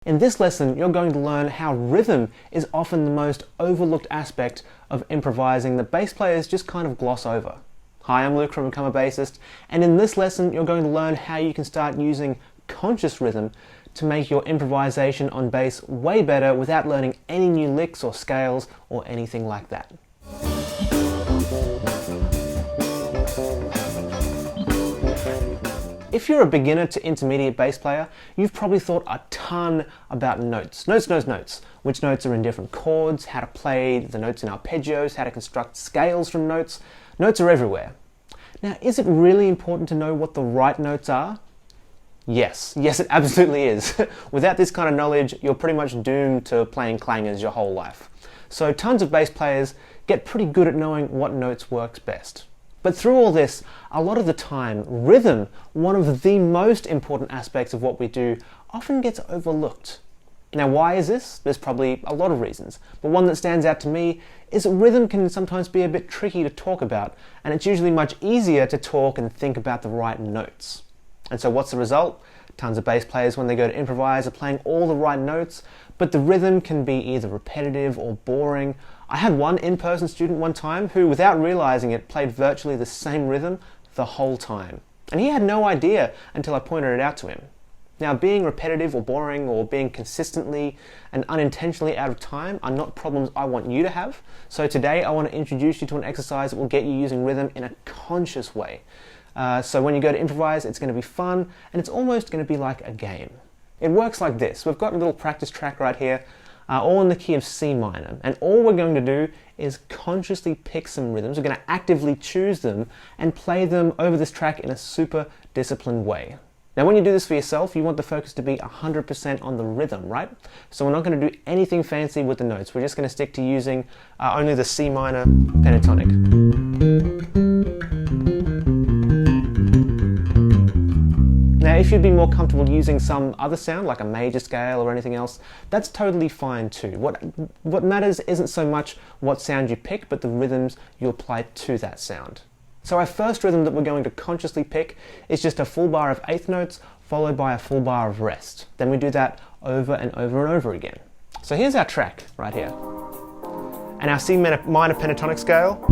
In this lesson, you're going to learn how rhythm is often the most overlooked aspect of improvising that bass players just kind of gloss over. Hi, I'm Luke from Become a Bassist, and in this lesson, you're going to learn how you can start using conscious rhythm to make your improvisation on bass way better without learning any new licks or scales or anything like that. If you're a beginner to intermediate bass player, you've probably thought a ton about notes. Notes. Which notes are in different chords, how to play the notes in arpeggios, how to construct scales from notes. Notes are everywhere. Now, is it really important to know what the right notes are? Yes, it absolutely is. Without this kind of knowledge, you're pretty much doomed to playing clangers your whole life. So tons of bass players get pretty good at knowing what notes works best. But through all this, a lot of the time, rhythm, one of the most important aspects of what we do, often gets overlooked. Now, why is this? There's probably a lot of reasons, but one that stands out to me is that rhythm can sometimes be a bit tricky to talk about, and it's usually much easier to talk and think about the right notes. And so what's the result? Tons of bass players, when they go to improvise, are playing all the right notes, but the rhythm can be either repetitive or boring. I had one in-person student one time who, without realizing it, played virtually the same rhythm the whole time. And he had no idea until I pointed it out to him. Now, being repetitive or boring or being consistently and unintentionally out of time are not problems I want you to have. So today I want to introduce you to an exercise that will get you using rhythm in a conscious way. So when you go to improvise, it's going to be fun, and it's almost going to be like a game. It works like this. We've got a little practice track right here, all in the key of C minor, and all we're going to do is consciously pick some rhythms. We're going to actively choose them and play them over this track in a super disciplined way. Now, when you do this for yourself, you want the focus to be 100% on the rhythm, right? So we're not going to do anything fancy with the notes. We're just going to stick to using only the C minor pentatonic. Now, if you'd be more comfortable using some other sound, like a major scale or anything else, that's totally fine too. What matters isn't so much what sound you pick, but the rhythms you apply to that sound. So our first rhythm that we're going to consciously pick is just a full bar of eighth notes, followed by a full bar of rest. Then we do that over and over and over again. So here's our track right here. And our C minor pentatonic scale.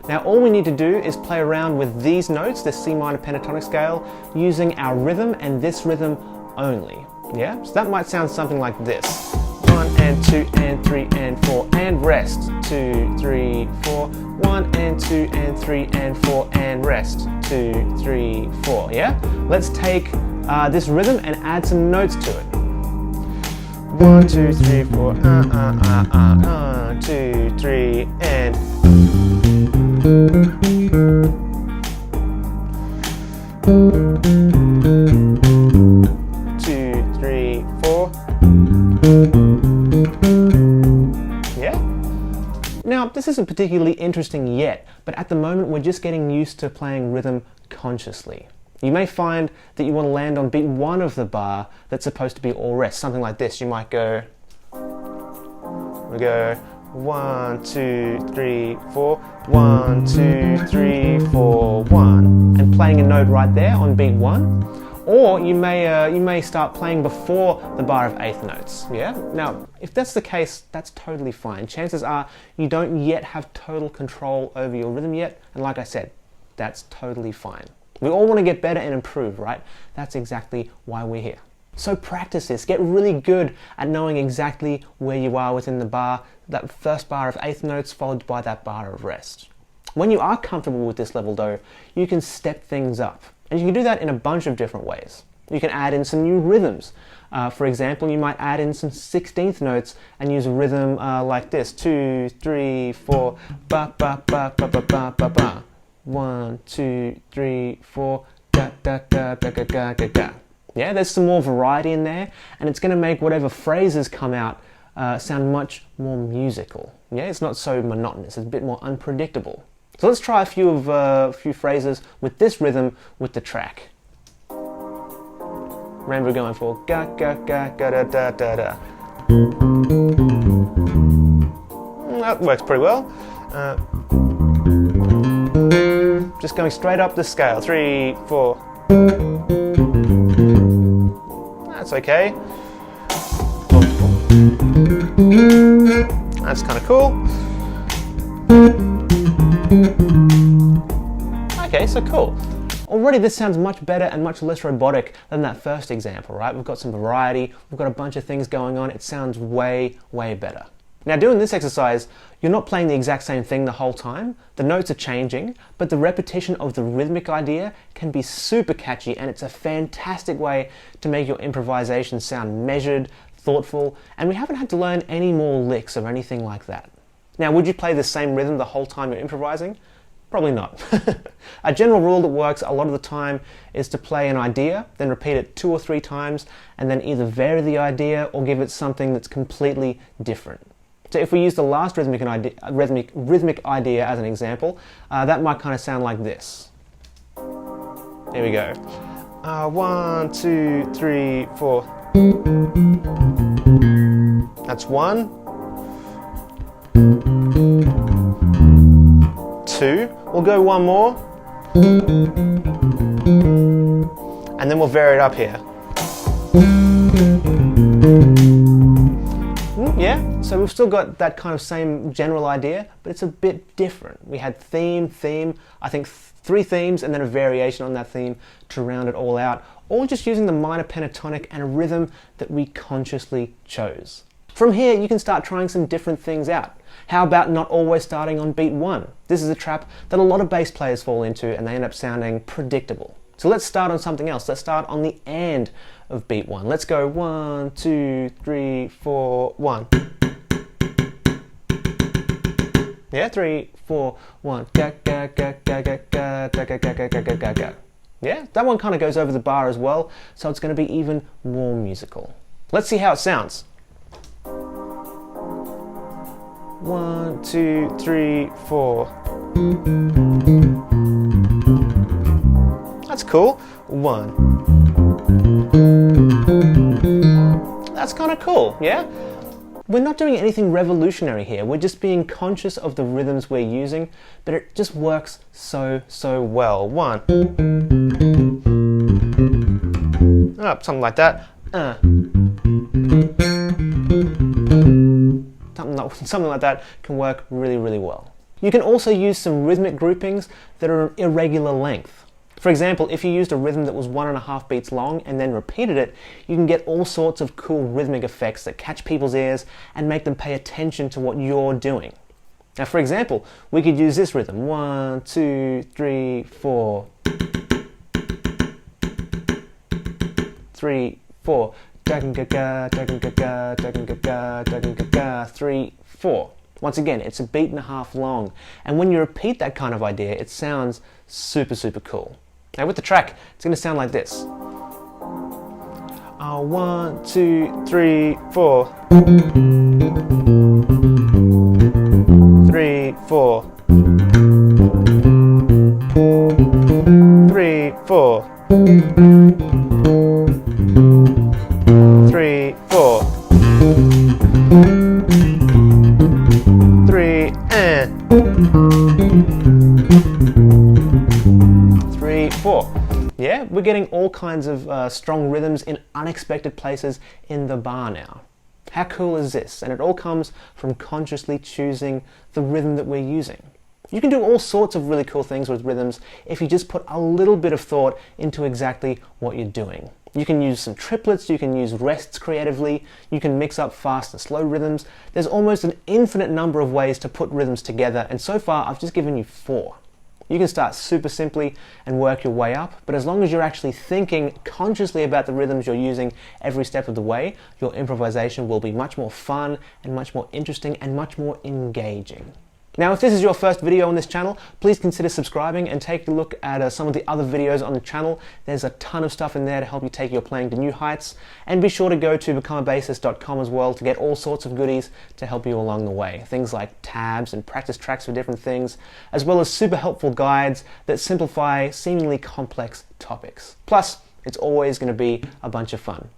Now all we need to do is play around with these notes, the C minor pentatonic scale, using our rhythm and this rhythm only. Yeah? So that might sound something like this. 1 and 2 and 3 and 4 and rest. 2, 3, 4. 1 and 2 and 3 and 4 and rest. 2, 3, 4. Yeah? Let's take this rhythm and add some notes to it. 1, 2, 3, 4. 2, 3 and 2, 3, 4. Yeah? Now, this isn't particularly interesting yet, but at the moment we're just getting used to playing rhythm consciously. You may find that you want to land on beat 1 of the bar that's supposed to be all rest, something like this. You might go, 1, 2, 3, 4, 1, 2, 3, 4, 1, and playing a note right there on beat 1. Or you may start playing before the bar of eighth notes. Yeah? Now, if that's the case, that's totally fine. Chances are you don't yet have total control over your rhythm yet, and like I said, that's totally fine. We all want to get better and improve, right? That's exactly why we're here. So practice this. Get really good at knowing exactly where you are within the bar, that first bar of eighth notes followed by that bar of rest. When you are comfortable with this level though, you can step things up. And you can do that in a bunch of different ways. You can add in some new rhythms. For example, you might add in some 16th notes and use a rhythm like this. 2, 3, 4, ba ba ba ba ba ba ba ba. 1, 2, 3, 4, da da da da da da da da. Yeah, there's some more variety in there, and it's going to make whatever phrases come out sound much more musical. Yeah, it's not so monotonous. It's a bit more unpredictable. So let's try a few phrases with this rhythm with the track. Remember, we're going for ga ga ga ga da da da da. That works pretty well. Just going straight up the scale. 3, 4. That's okay. That's kind of cool. Okay, so cool. Already this sounds much better and much less robotic than that first example, right? We've got some variety, we've got a bunch of things going on. It sounds way, way better. Now doing this exercise, you're not playing the exact same thing the whole time. The notes are changing, but the repetition of the rhythmic idea can be super catchy, and it's a fantastic way to make your improvisation sound measured, thoughtful, and we haven't had to learn any more licks or anything like that. Now, would you play the same rhythm the whole time you're improvising? Probably not. A general rule that works a lot of the time is to play an idea, then repeat it 2 or 3 times, and then either vary the idea or give it something that's completely different. So if we use the last rhythmic idea as an example, that might kind of sound like this. Here we go. 1, 2, 3, 4. That's 1. 2. We'll go one more. And then we'll vary it up here. Yeah, so we've still got that kind of same general idea, but it's a bit different. We had theme, I think 3 themes, and then a variation on that theme to round it all out, all just using the minor pentatonic and a rhythm that we consciously chose. From here, you can start trying some different things out. How about not always starting on beat 1? This is a trap that a lot of bass players fall into, and they end up sounding predictable. So let's start on something else. Let's start on the and of beat 1. Let's go 1, 2, 3, 4, 1. Yeah, 3, 4, 1. Ga ga ga ga ga ga ga ga ga ga ga ga ga. Yeah, that one kind of goes over the bar as well, so it's going to be even more musical. Let's see how it sounds. 1, 2, 3, 4. That's cool. 1. That's kind of cool, yeah? We're not doing anything revolutionary here. We're just being conscious of the rhythms we're using, but it just works so, so well. 1. Something like that. Something like that can work really, really well. You can also use some rhythmic groupings that are irregular length. For example, if you used a rhythm that was 1.5 beats long and then repeated it, you can get all sorts of cool rhythmic effects that catch people's ears and make them pay attention to what you're doing. Now, for example, we could use this rhythm. 1, 2, 3, 4. 3, 4. 3, 4. Once again, it's 1.5 beats long, and when you repeat that kind of idea, it sounds super, super cool. Now with the track, it's going to sound like this. 1, 2, 3, 4. 3, 4. 3, 4. 3, 4. 3 and 3, 4. Yeah, we're getting all kinds of strong rhythms in unexpected places in the bar now. How cool is this? And it all comes from consciously choosing the rhythm that we're using. You can do all sorts of really cool things with rhythms if you just put a little bit of thought into exactly what you're doing. You can use some triplets, you can use rests creatively, you can mix up fast and slow rhythms. There's almost an infinite number of ways to put rhythms together, and so far I've just given you 4. You can start super simply and work your way up, but as long as you're actually thinking consciously about the rhythms you're using every step of the way, your improvisation will be much more fun and much more interesting and much more engaging. Now, if this is your first video on this channel, please consider subscribing and take a look at some of the other videos on the channel. There's a ton of stuff in there to help you take your playing to new heights. And be sure to go to becomeabassist.com as well to get all sorts of goodies to help you along the way. Things like tabs and practice tracks for different things, as well as super helpful guides that simplify seemingly complex topics. Plus, it's always going to be a bunch of fun.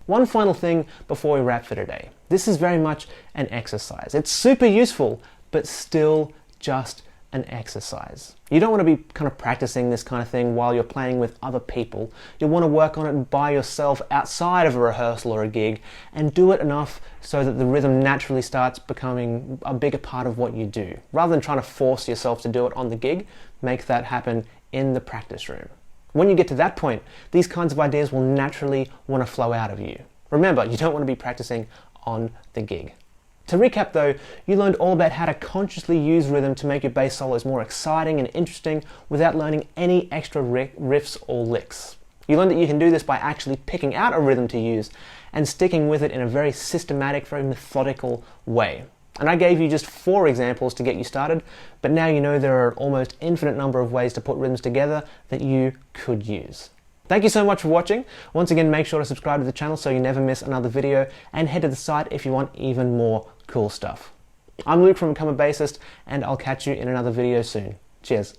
One final thing before we wrap for today. This is very much an exercise. It's super useful, but still just an exercise. You don't want to be kind of practicing this kind of thing while you're playing with other people. You'll want to work on it by yourself outside of a rehearsal or a gig, and do it enough so that the rhythm naturally starts becoming a bigger part of what you do. Rather than trying to force yourself to do it on the gig, make that happen in the practice room. When you get to that point, these kinds of ideas will naturally want to flow out of you. Remember, you don't want to be practicing on the gig. To recap though, you learned all about how to consciously use rhythm to make your bass solos more exciting and interesting without learning any extra riffs or licks. You learned that you can do this by actually picking out a rhythm to use and sticking with it in a very systematic, very methodical way. And I gave you just 4 examples to get you started, but now you know there are an almost infinite number of ways to put rhythms together that you could use. Thank you so much for watching. Once again, make sure to subscribe to the channel so you never miss another video, and head to the site if you want even more cool stuff. I'm Luke from Become a Bassist, and I'll catch you in another video soon. Cheers.